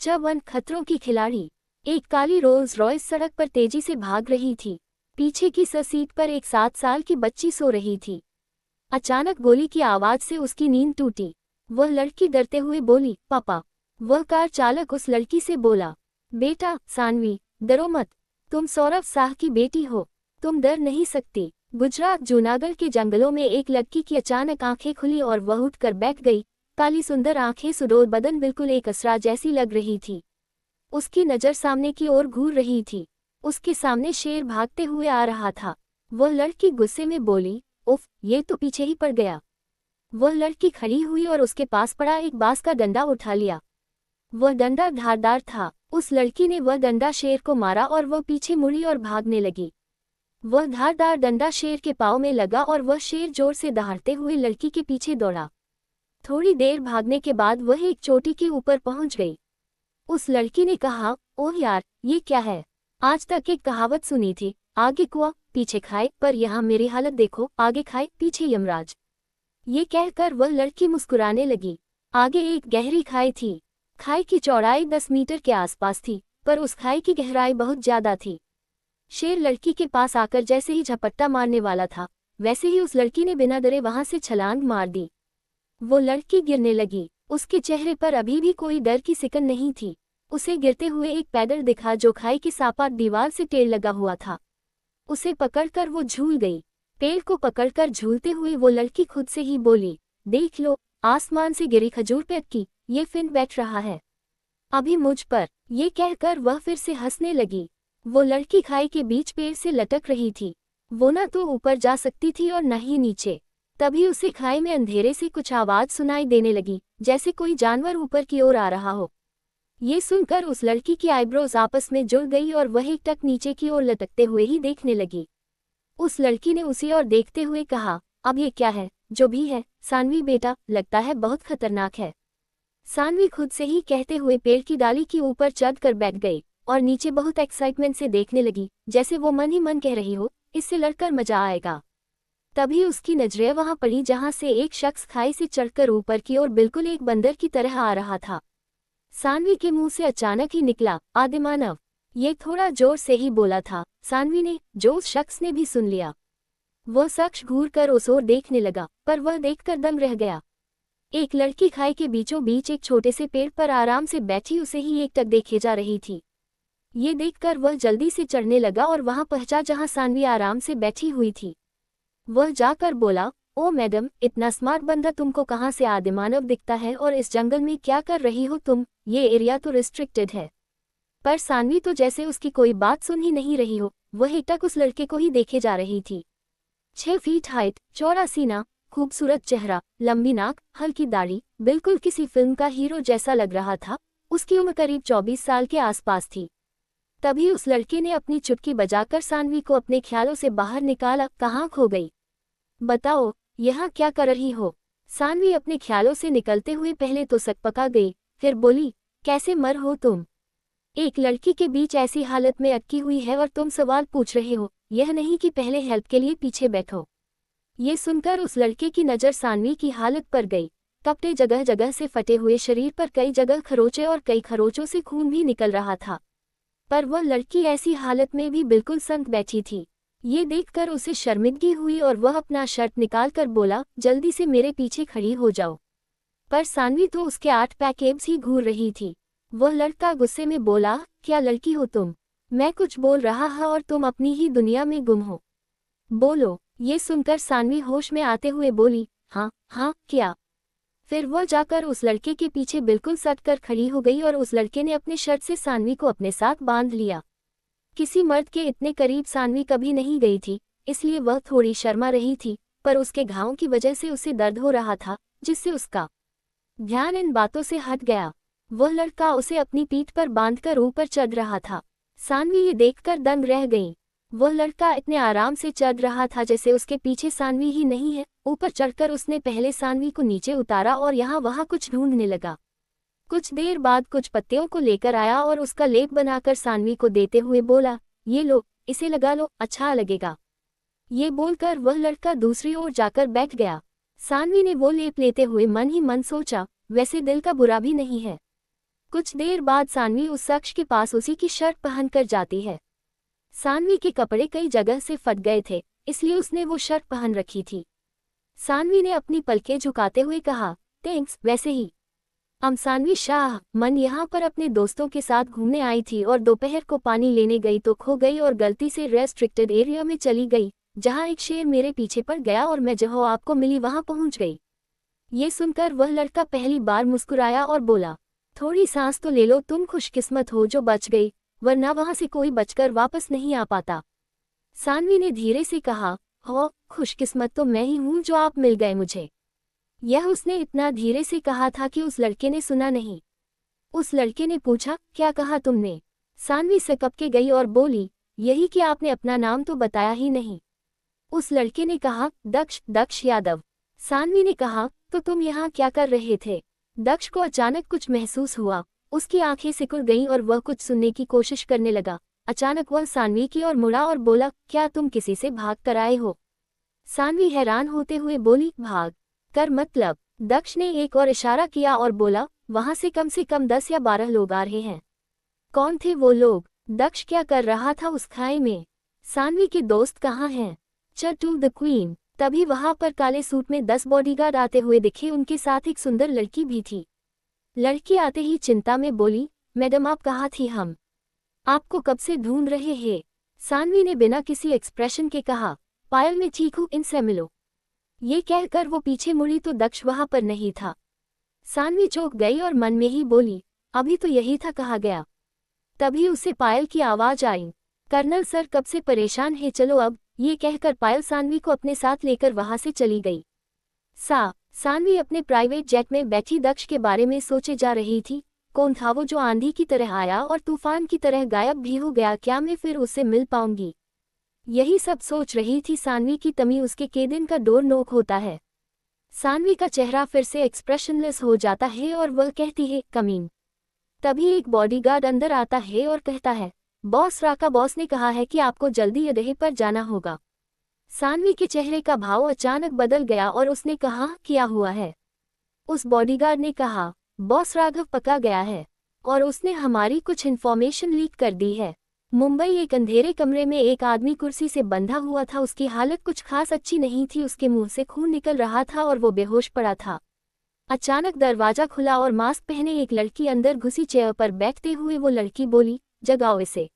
जब वन खतरों की खिलाड़ी। एक काली रोल्स रॉयस सड़क पर तेजी से भाग रही थी। पीछे की सीट पर एक 7 साल की बच्ची सो रही थी। अचानक गोली की आवाज से उसकी नींद टूटी। वह लड़की डरते हुए बोली, पापा। वह कार चालक उस लड़की से बोला, बेटा सानवी, डरो मत। तुम सौरभ शाह की बेटी हो, तुम डर नहीं सकती। गुजरात जूनागढ़ के जंगलों में एक लड़की की अचानक आंखें खुली और वह उठकर बैठ गई। काली सुंदर आंखें, सुडौल बदन, बिल्कुल एक असरा जैसी लग रही थी। उसकी नज़र सामने की ओर घूर रही थी। उसके सामने शेर भागते हुए आ रहा था। वह लड़की गुस्से में बोली, उफ, ये तो पीछे ही पड़ गया। वह लड़की खड़ी हुई और उसके पास पड़ा एक बांस का डंडा उठा लिया। वह डंडा धारदार था। उस लड़की ने वह डंडा शेर को मारा और वह पीछे मुड़ी और भागने लगी। वह धारदार डंडा शेर के पाँव में लगा और वह शेर जोर से दहाड़ते हुए लड़की के पीछे दौड़ा। थोड़ी देर भागने के बाद वह एक चोटी के ऊपर पहुंच गई। उस लड़की ने कहा, ओह यार, ये क्या है? आज तक एक कहावत सुनी थी, आगे कुआं पीछे खाए, पर यहाँ मेरी हालत देखो, आगे खाए पीछे यमराज। ये कहकर वह लड़की मुस्कुराने लगी। आगे एक गहरी खाई थी। खाई की चौड़ाई 10 मीटर के आसपास थी, पर उस खाई की गहराई बहुत ज्यादा थी। शेर लड़की के पास आकर जैसे ही झपट्टा मारने वाला था, वैसे ही उस लड़की ने बिना डरे वहां से छलांग मार दी। वो लड़की गिरने लगी। उसके चेहरे पर अभी भी कोई डर की सिकन नहीं थी। उसे गिरते हुए एक पैदल दिखा जो खाई की सपाट दीवार से टेढ़ लगा हुआ था। उसे पकड़कर वो झूल गई। पेड़ को पकड़कर झूलते हुए वो लड़की खुद से ही बोली, देख लो, आसमान से गिरी खजूर पे अटकी ये फिर बैठ रहा है अभी मुझ पर। ये कहकर वह फिर से हंसने लगी। वो लड़की खाई के बीच पेड़ से लटक रही थी। वो न तो ऊपर जा सकती थी और न ही नीचे। तभी उसे खाई में अंधेरे से कुछ आवाज सुनाई देने लगी, जैसे कोई जानवर ऊपर की ओर आ रहा हो। ये सुनकर उस लड़की की आईब्रोज आपस में जुड़ गई और वह एक टक नीचे की ओर लटकते हुए ही देखने लगी। उस लड़की ने उसी ओर देखते हुए कहा, अब ये क्या है? जो भी है, सानवी बेटा, लगता है बहुत खतरनाक है। सानवी खुद से ही कहते हुए पेड़ की डाली के ऊपर चढ़कर बैठ गई और नीचे बहुत एक्साइटमेंट से देखने लगी, जैसे वो मन ही मन कह रही हो, इससे लड़कर मजा आएगा। तभी उसकी नजरें वहां पड़ी जहां से एक शख्स खाई से चढ़कर ऊपर की ओर बिल्कुल एक बंदर की तरह आ रहा था। सानवी के मुंह से अचानक ही निकला, आदिमानव। ये थोड़ा जोर से ही बोला था सानवी ने, जो उस शख्स ने भी सुन लिया। वह शख्स घूरकर उस ओर देखने लगा, पर वह देखकर दंग रह गया। एक लड़की खाई के बीचों बीच एक छोटे से पेड़ पर आराम से बैठी उसे ही एकटक देखे जा रही थी। ये देखकर वह जल्दी से चढ़ने लगा और वहां पहुंचा जहां सानवी आराम से बैठी हुई थी। वह जाकर बोला, ओ मैडम, इतना स्मार्ट बंदा तुमको कहाँ से आदिमानव दिखता है और इस जंगल में क्या कर रही हो तुम? ये एरिया तो रिस्ट्रिक्टेड है। पर सानवी तो जैसे उसकी कोई बात सुन ही नहीं रही हो, वह एकटक उस लड़के को ही देखे जा रही थी। 6 फीट हाइट, चौड़ा सीना, खूबसूरत चेहरा, लंबी नाक, हल्की दाढ़ी, बिल्कुल किसी फिल्म का हीरो जैसा लग रहा था। उसकी उम्र करीब 24 साल के आसपास थी। तभी उस लड़के ने अपनी चुटकी बजाकर सानवी को अपने ख्यालों से बाहर निकाला, कहाँ खो गई? बताओ, यहाँ क्या कर रही हो? सानवी अपने ख्यालों से निकलते हुए पहले तो सकपका गई, फिर बोली, कैसे मर हो तुम? एक लड़की के बीच ऐसी हालत में अटकी हुई है और तुम सवाल पूछ रहे हो, यह नहीं कि पहले हेल्प के लिए पीछे बैठो। ये सुनकर उस लड़के की नज़र सानवी की हालत पर गई। कपड़े जगह जगह से फटे हुए, शरीर पर कई जगह खरोचे और कई खरोचों से खून भी निकल रहा था। पर वह लड़की ऐसी हालत में भी बिल्कुल संत बैठी थी। ये देखकर उसे शर्मिंदगी हुई और वह अपना शर्ट निकालकर बोला, जल्दी से मेरे पीछे खड़ी हो जाओ। पर सानवी तो उसके 8 पैक एब्स ही घूर रही थी। वह लड़का गुस्से में बोला, क्या लड़की हो तुम? मैं कुछ बोल रहा है और तुम अपनी ही दुनिया में गुम हो। बोलो। ये सुनकर सानवी होश में आते हुए बोली, हाँ हाँ, क्या? फिर वह जाकर उस लड़के के पीछे बिल्कुल सट कर खड़ी हो गई और उस लड़के ने अपने शर्ट से सानवी को अपने साथ बांध लिया। किसी मर्द के इतने करीब सानवी कभी नहीं गई थी, इसलिए वह थोड़ी शर्मा रही थी, पर उसके घावों की वजह से उसे दर्द हो रहा था, जिससे उसका ध्यान इन बातों से हट गया। वह लड़का उसे अपनी पीठ पर बांधकर ऊपर चढ़ रहा था। सानवी ये देखकर दंग रह गई। वह लड़का इतने आराम से चढ़ रहा था जैसे उसके पीछे सानवी ही नहीं है। ऊपर चढ़कर उसने पहले सानवी को नीचे उतारा और यहाँ वहाँ कुछ ढूंढने लगा। कुछ देर बाद कुछ पत्तियों को लेकर आया और उसका लेप बनाकर सानवी को देते हुए बोला, ये लो, इसे लगा लो, अच्छा लगेगा। ये बोलकर वह लड़का दूसरी ओर जाकर बैठ गया। सानवी ने वो लेप लेते हुए मन ही मन सोचा, वैसे दिल का बुरा भी नहीं है। कुछ देर बाद सानवी उस शख्स के पास उसी की शर्ट पहनकर जाती है। सानवी के कपड़े कई जगह से फट गए थे, इसलिए उसने वो शर्ट पहन रखी थी। सानवी ने अपनी पलकें झुकाते हुए कहा, थैंक्स, वैसे ही। सानवी शाह मन यहाँ पर अपने दोस्तों के साथ घूमने आई थी और दोपहर को पानी लेने गई तो खो गई और गलती से रेस्ट्रिक्टेड एरिया में चली गई, जहाँ एक शेर मेरे पीछे पड़ गया और मैं जहाँ आपको मिली वहाँ पहुँच गई। ये सुनकर वह लड़का पहली बार मुस्कुराया और बोला, थोड़ी सांस तो ले लो, तुम खुशकिस्मत हो जो बच गई, वरना वहाँ से कोई बचकर वापस नहीं आ पाता। सानवी ने धीरे से कहा, हो, खुशकिस्मत तो मैं ही हूँ जो आप मिल गए मुझे। यह उसने इतना धीरे से कहा था कि उस लड़के ने सुना नहीं। उस लड़के ने पूछा, क्या कहा तुमने? सानवी सकप के गई और बोली, यही कि आपने अपना नाम तो बताया ही नहीं। उस लड़के ने कहा, दक्ष यादव। सानवी ने कहा, तो तुम यहाँ क्या कर रहे थे? दक्ष को अचानक कुछ महसूस हुआ, उसकी आंखें सिकुड़ गईं और वह कुछ सुनने की कोशिश करने लगा। अचानक वह सानवी की ओर मुड़ा और बोला, क्या तुम किसी से भाग कर आए हो? सानवी हैरान होते हुए बोली, भाग कर मतलब? दक्ष ने एक और इशारा किया और बोला, वहां से कम 10 या 12 लोग आ रहे हैं। कौन थे वो लोग? दक्ष क्या कर रहा था उस खाई में? सानवी के दोस्त कहाँ हैं? To the queen. तभी वहां पर काले सूट में 10 बॉडीगार्ड आते हुए दिखे, उनके साथ एक सुंदर लड़की भी थी। लड़की आते ही चिंता में बोली, मैडम आप कहाँ थी? हम आपको कब से ढूंढ रहे हैं। सानवी ने बिना किसी एक्सप्रेशन के कहा, पायल में ठीक हूँ, इनसे मिलो। ये कहकर वो पीछे मुड़ी तो दक्ष वहां पर नहीं था। सानवी चौंक गई और मन में ही बोली, अभी तो यही था कहा गया। तभी उसे पायल की आवाज आई, कर्नल सर कब से परेशान है, चलो अब। ये कहकर पायल सानवी को अपने साथ लेकर वहां से चली गई। सानवी अपने प्राइवेट जेट में बैठी दक्ष के बारे में सोचे जा रही थी। कौन था वो जो आंधी की तरह आया और तूफान की तरह गायब भी हो गया? क्या मैं फिर उससे मिल पाऊंगी? यही सब सोच रही थी सानवी की तमी उसके केबिन का डोर नॉक होता है। सानवी का चेहरा फिर से एक्सप्रेशनलेस हो जाता है और वह कहती है, कमीन। तभी एक बॉडीगार्ड अंदर आता है और कहता है, बॉस राका बॉस ने कहा है कि आपको जल्दी अड्डे पर जाना होगा। सानवी के चेहरे का भाव अचानक बदल गया और उसने कहा, क्या हुआ है? उस बॉडीगार्ड ने कहा, बॉस राघव पका गया है और उसने हमारी कुछ इन्फॉर्मेशन लीक कर दी है। मुंबई एक अंधेरे कमरे में एक आदमी कुर्सी से बंधा हुआ था, उसकी हालत कुछ खास अच्छी नहीं थी, उसके मुंह से खून निकल रहा था और वो बेहोश पड़ा था। अचानक दरवाजा खुला और मास्क पहने एक लड़की अंदर घुसी। चेयर पर बैठते हुए वो लड़की बोली, जगाओ इसे।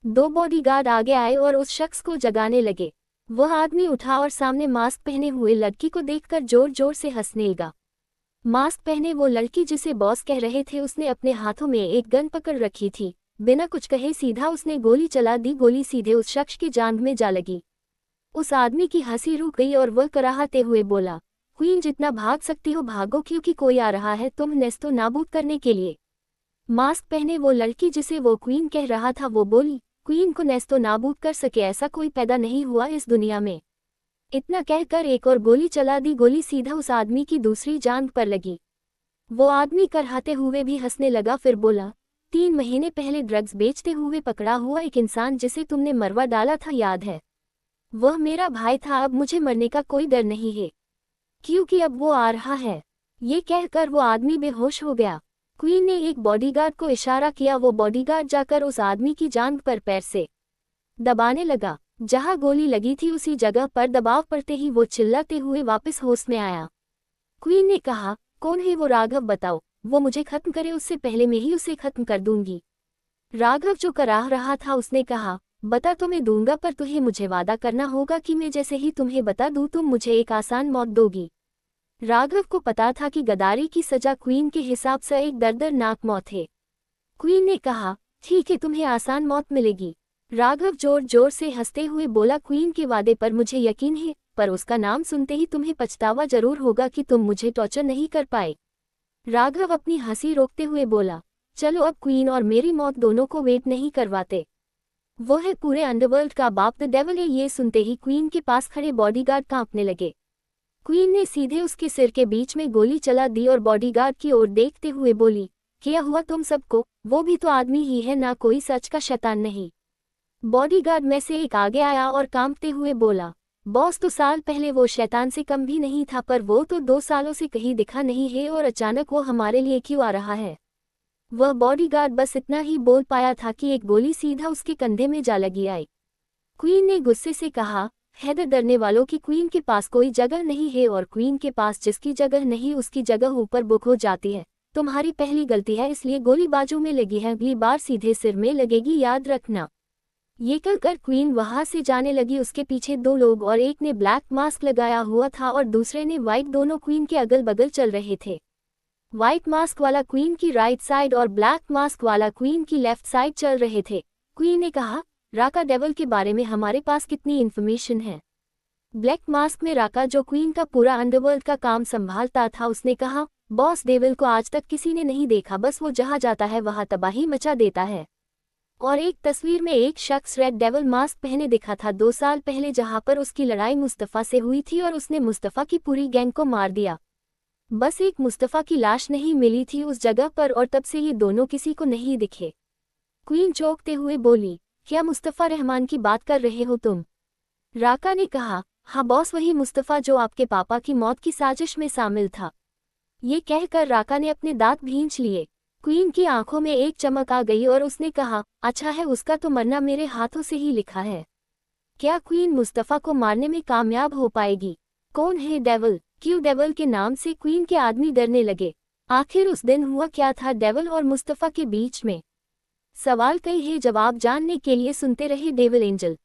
2 बॉडीगार्ड आगे आए और उस शख्स को जगाने लगे। वह आदमी उठा और सामने मास्क पहने हुए लड़की को देखकर जोर जोर से हंसने लगा। मास्क पहने वो लड़की जिसे बॉस कह रहे थे, उसने अपने हाथों में एक गन पकड़ रखी थी। बिना कुछ कहे सीधा उसने गोली चला दी। गोली सीधे उस शख्स की जांघ में जा लगी। उस आदमी की हंसी रुक गई और वह कराहते हुए बोला, क्वीन जितना भाग सकती हो भागो, क्योंकि कोई आ रहा है तुम नेस्तो नाबूद करने के लिए। मास्क पहने वो लड़की जिसे वो क्वीन कह रहा था वो बोली, क्वीन को नेस्तो नाबूद कर सके ऐसा कोई पैदा नहीं हुआ इस दुनिया में। इतना कहकर एक और गोली चला दी। गोली सीधा उस आदमी की दूसरी जांघ पर लगी। वो आदमी कराहते हुए भी हंसने लगा, फिर बोला, 3 महीने पहले ड्रग्स बेचते हुए पकड़ा हुआ एक इंसान जिसे तुमने मरवा डाला था, याद है? वह मेरा भाई था। अब मुझे मरने का कोई डर नहीं है, क्योंकि अब वो आ रहा है। ये कहकर वो आदमी बेहोश हो गया। क्वीन ने एक बॉडीगार्ड को इशारा किया। वो बॉडीगार्ड जाकर उस आदमी की जांघ पर पैर से दबाने लगा। जहां गोली लगी थी उसी जगह पर दबाव पड़ते ही वो चिल्लाते हुए वापस होश में आया। क्वीन ने कहा, कौन है वो? राघव बताओ, वो मुझे खत्म करे उससे पहले मैं ही उसे खत्म कर दूंगी। राघव जो कराह रहा था उसने कहा, बता तो मैं दूंगा, पर तुम्हें मुझे वादा करना होगा कि मैं जैसे ही तुम्हें बता दूं तुम मुझे एक आसान मौत दोगी। राघव को पता था कि गद्दारी की सजा क्वीन के हिसाब से एक दर्दनाक मौत है। क्वीन ने कहा, ठीक है, तुम्हें आसान मौत मिलेगी। राघव जोर जोर से हंसते हुए बोला, क्वीन के वादे पर मुझे यकीन है, पर उसका नाम सुनते ही तुम्हें पछतावा जरूर होगा कि तुम मुझे टॉर्चर नहीं कर पाए। राघव अपनी हंसी रोकते हुए बोला, चलो अब क्वीन और मेरी मौत दोनों को वेट नहीं करवाते। वो है पूरे अंडरवर्ल्ड का बाप, द डेविल है। ये सुनते ही क्वीन के पास खड़े बॉडीगार्ड कांपने लगे। क्वीन ने सीधे उसके सिर के बीच में गोली चला दी और बॉडीगार्ड की ओर देखते हुए बोली, क्या हुआ तुम सबको? वो भी तो आदमी ही है ना, कोई सच का शैतान नहीं। बॉडीगार्ड में से एक आगे आया और कांपते हुए बोला, बॉस तो साल पहले वो शैतान से कम भी नहीं था, पर वो तो 2 सालों से कहीं दिखा नहीं है और अचानक वो हमारे लिए क्यों आ रहा है? वह बॉडीगार्ड बस इतना ही बोल पाया था कि एक गोली सीधा उसके कंधे में जा लगी। आई क्वीन ने गुस्से से कहा, हैदर डरने वालों की क्वीन के पास कोई जगह नहीं है और क्वीन के पास जिसकी जगह नहीं उसकी जगह ऊपर बुक हो जाती है। तुम्हारी पहली गलती है, इसलिए गोली बाजू में लगी है, अगली बार सीधे सिर में लगेगी, याद रखना। ये कहकर क्वीन वहां से जाने लगी। उसके पीछे दो लोग और एक ने ब्लैक मास्क लगाया हुआ था और दूसरे ने व्हाइट, दोनों क्वीन के अगल बगल चल रहे थे। व्हाइट मास्क वाला क्वीन की राइट साइड और ब्लैक मास्क वाला क्वीन की लेफ्ट साइड चल रहे थे। क्वीन ने कहा, राका डेविल के बारे में हमारे पास कितनी इन्फॉर्मेशन है? ब्लैक मास्क में राका, जो क्वीन का पूरा अंडरवर्ल्ड का काम संभालता था, उसने कहा, बॉस, डेविल को आज तक किसी ने नहीं देखा, बस वो जहाँ जाता है वहाँ तबाही मचा देता है। और एक तस्वीर में एक शख्स रेड डेविल मास्क पहने दिखा था 2 साल पहले, जहाँ पर उसकी लड़ाई मुस्तफ़ा से हुई थी और उसने मुस्तफ़ा की पूरी गैंग को मार दिया। बस एक मुस्तफ़ा की लाश नहीं मिली थी उस जगह पर और तब से ये दोनों किसी को नहीं दिखे। क्वीन चौंकते हुए बोली, क्या मुस्तफ़ा रहमान की बात कर रहे हो तुम? राका ने कहा, हाँ बॉस, वही मुस्तफ़ा जो आपके पापा की मौत की साजिश में शामिल था। ये कहकर राका ने अपने दांत भींच लिए। क्वीन की आंखों में एक चमक आ गई और उसने कहा, अच्छा है, उसका तो मरना मेरे हाथों से ही लिखा है। क्या क्वीन मुस्तफ़ा को मारने में कामयाब हो पाएगी? कौन है डेविल? क्यों डेविल के नाम से क्वीन के आदमी डरने लगे? आखिर उस दिन हुआ क्या था डेविल और मुस्तफ़ा के बीच में? सवाल कई है, जवाब जानने के लिए सुनते रहे डेविल एंजल।